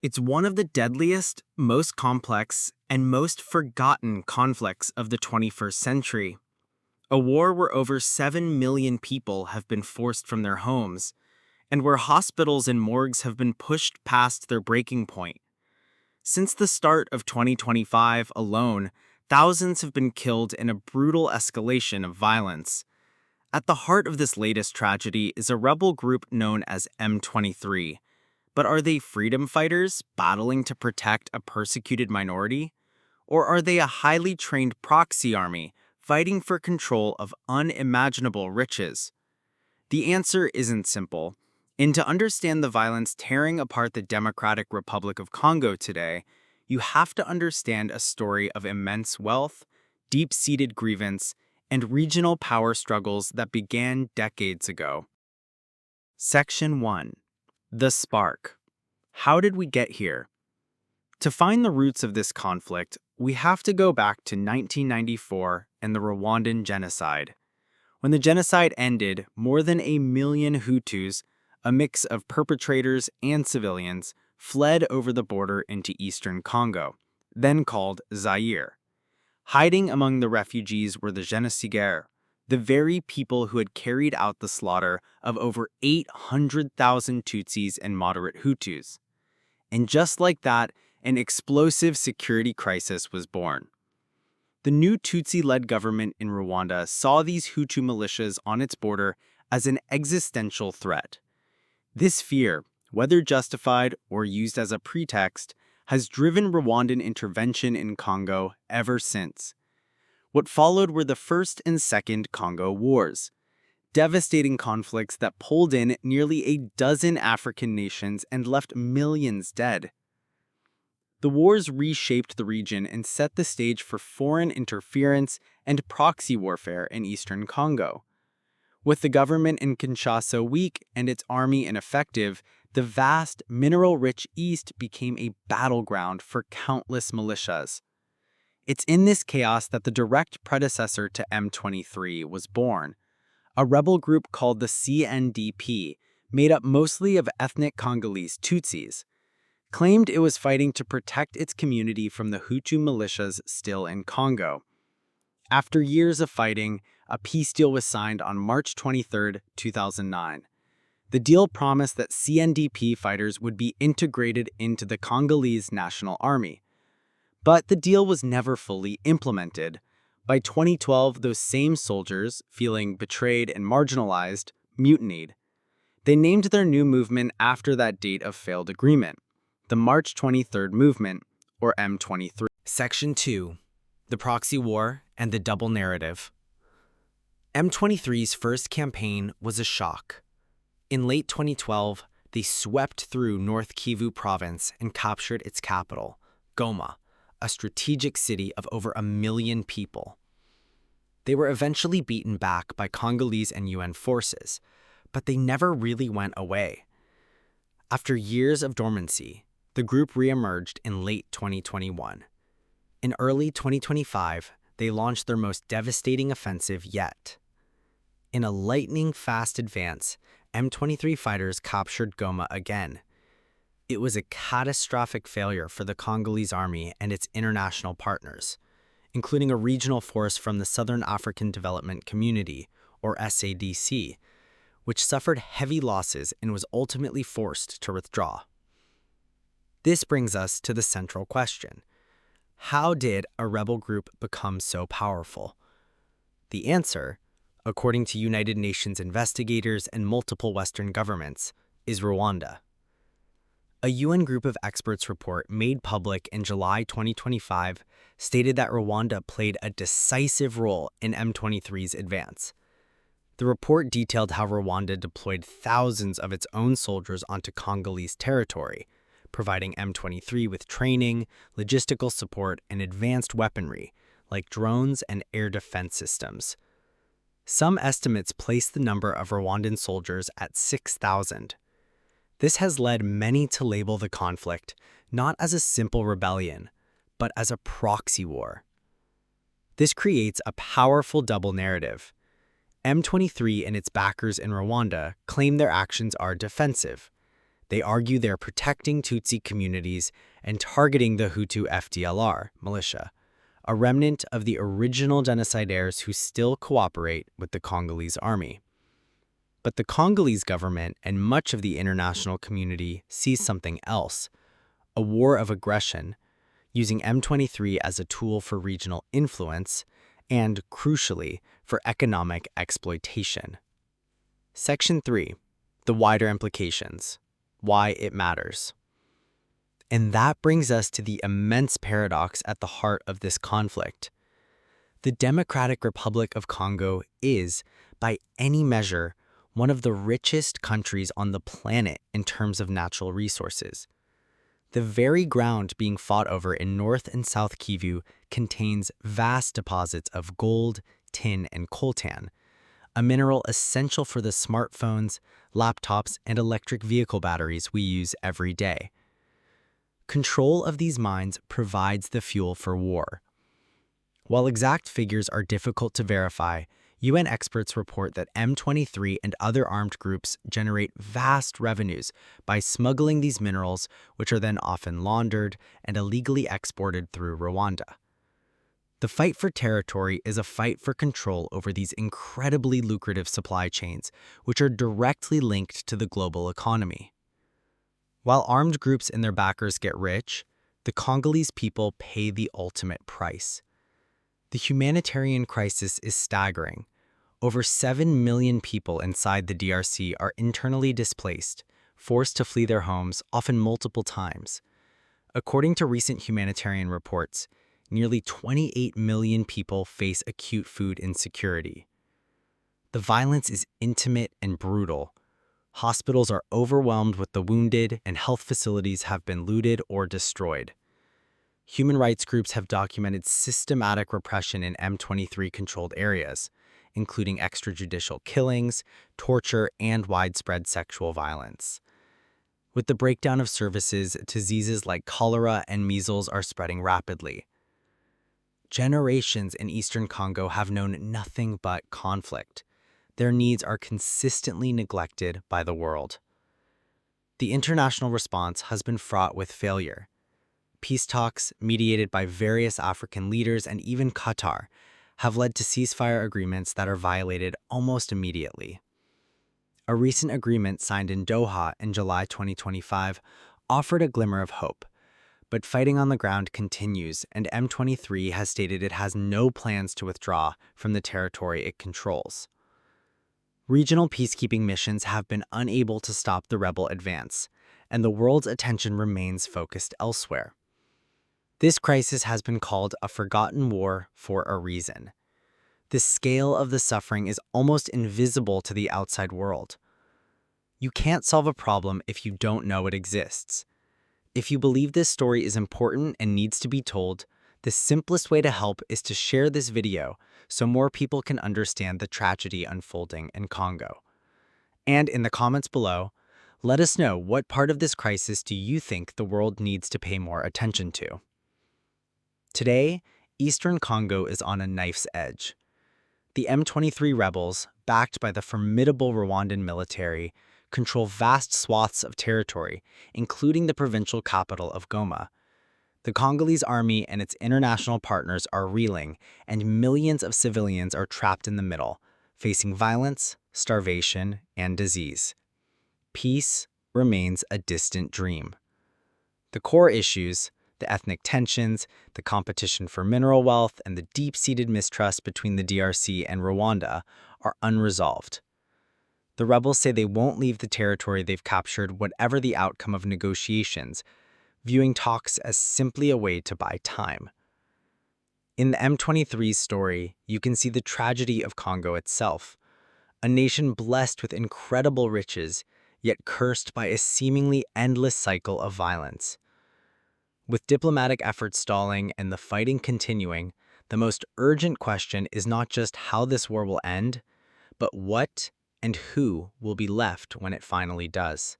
It's one of the deadliest, most complex, and most forgotten conflicts of the 21st century. A war where over 7 million people have been forced from their homes, and where hospitals and morgues have been pushed past their breaking point. Since the start of 2025 alone, thousands have been killed in a brutal escalation of violence. At the heart of this latest tragedy is a rebel group known as M23. But are they freedom fighters battling to protect a persecuted minority? Or are they a highly trained proxy army fighting for control of unimaginable riches? The answer isn't simple. And to understand the violence tearing apart the Democratic Republic of Congo today, you have to understand a story of immense wealth, deep-seated grievance, and regional power struggles that began decades ago. Section 1. The Spark. How did we get here? To find the roots of this conflict, we have to go back to 1994 and the Rwandan genocide. When the genocide ended, more than 1 million Hutus, a mix of perpetrators and civilians, fled over the border into Eastern Congo, then called Zaire. Hiding among the refugees were the génocidaires, the very people who had carried out the slaughter of over 800,000 Tutsis and moderate Hutus. And just like that, an explosive security crisis was born. The new Tutsi-led government in Rwanda saw these Hutu militias on its border as an existential threat. This fear, whether justified or used as a pretext, has driven Rwandan intervention in Congo ever since. What followed were the First and Second Congo Wars, devastating conflicts that pulled in nearly a dozen African nations and left millions dead. The wars reshaped the region and set the stage for foreign interference and proxy warfare in Eastern Congo. With the government in Kinshasa weak and its army ineffective, the vast, mineral-rich East became a battleground for countless militias. It's in this chaos that the direct predecessor to M23 was born, a rebel group called the CNDP, made up mostly of ethnic Congolese Tutsis, claimed it was fighting to protect its community from the Hutu militias still in Congo. After years of fighting, a peace deal was signed on March 23, 2009. The deal promised that CNDP fighters would be integrated into the Congolese National Army. But the deal was never fully implemented. By 2012, those same soldiers, feeling betrayed and marginalized, mutinied. They named their new movement after that date of failed agreement, the March 23rd Movement, or M23. Section 2. The Proxy War and the Double Narrative. M23's first campaign was a shock. In late 2012, they swept through North Kivu province and captured its capital, Goma, a strategic city of over 1 million people. They were eventually beaten back by Congolese and UN forces, but they never really went away. After years of dormancy, the group re-emerged in late 2021. In early 2025, they launched their most devastating offensive yet. In a lightning-fast advance, M23 fighters captured Goma again. It was a catastrophic failure for the Congolese army and its international partners, including a regional force from the Southern African Development Community, or SADC, which suffered heavy losses and was ultimately forced to withdraw. This brings us to the central question. How did a rebel group become so powerful? The answer, according to United Nations investigators and multiple Western governments, is Rwanda. A UN group of experts report made public in July 2025 stated that Rwanda played a decisive role in M23's advance. The report detailed how Rwanda deployed thousands of its own soldiers onto Congolese territory, providing M23 with training, logistical support, and advanced weaponry, like drones and air defense systems. Some estimates place the number of Rwandan soldiers at 6,000. This has led many to label the conflict not as a simple rebellion, but as a proxy war. This creates a powerful double narrative. M23 and its backers in Rwanda claim their actions are defensive. They argue they're protecting Tutsi communities and targeting the Hutu FDLR militia, a remnant of the original genocidaires who still cooperate with the Congolese army. But the Congolese government and much of the international community sees something else, a war of aggression, using M23 as a tool for regional influence and, crucially, for economic exploitation. Section 3. The wider implications. Why it matters. And that brings us to the immense paradox at the heart of this conflict. The Democratic Republic of Congo is, by any measure, one of the richest countries on the planet in terms of natural resources. The very ground being fought over in North and South Kivu contains vast deposits of gold, tin, and coltan, a mineral essential for the smartphones, laptops, and electric vehicle batteries we use every day. Control of these mines provides the fuel for war. While exact figures are difficult to verify, UN experts report that M23 and other armed groups generate vast revenues by smuggling these minerals, which are then often laundered and illegally exported through Rwanda. The fight for territory is a fight for control over these incredibly lucrative supply chains, which are directly linked to the global economy. While armed groups and their backers get rich, the Congolese people pay the ultimate price. The humanitarian crisis is staggering. Over 7 million people inside the DRC are internally displaced, forced to flee their homes, often multiple times. According to recent humanitarian reports, nearly 28 million people face acute food insecurity. The violence is intimate and brutal. Hospitals are overwhelmed with the wounded, and health facilities have been looted or destroyed. Human rights groups have documented systematic repression in M23-controlled areas, including extrajudicial killings, torture, and widespread sexual violence. With the breakdown of services, diseases like cholera and measles are spreading rapidly. Generations in Eastern Congo have known nothing but conflict. Their needs are consistently neglected by the world. The international response has been fraught with failure. Peace talks, mediated by various African leaders and even Qatar, have led to ceasefire agreements that are violated almost immediately. A recent agreement signed in Doha in July 2025 offered a glimmer of hope, but fighting on the ground continues, and M23 has stated it has no plans to withdraw from the territory it controls. Regional peacekeeping missions have been unable to stop the rebel advance, and the world's attention remains focused elsewhere. This crisis has been called a forgotten war for a reason. The scale of the suffering is almost invisible to the outside world. You can't solve a problem if you don't know it exists. If you believe this story is important and needs to be told, the simplest way to help is to share this video so more people can understand the tragedy unfolding in Congo. And in the comments below, let us know what part of this crisis do you think the world needs to pay more attention to. Today, Eastern Congo is on a knife's edge. The M23 rebels, backed by the formidable Rwandan military, control vast swaths of territory, including the provincial capital of Goma. The Congolese army and its international partners are reeling, and millions of civilians are trapped in the middle, facing violence, starvation, and disease. Peace remains a distant dream. The core issues, the ethnic tensions, the competition for mineral wealth, and the deep-seated mistrust between the DRC and Rwanda are unresolved. The rebels say they won't leave the territory they've captured whatever the outcome of negotiations, viewing talks as simply a way to buy time. In the M23's story, you can see the tragedy of Congo itself, a nation blessed with incredible riches, yet cursed by a seemingly endless cycle of violence. With diplomatic efforts stalling and the fighting continuing, the most urgent question is not just how this war will end, but what and who will be left when it finally does.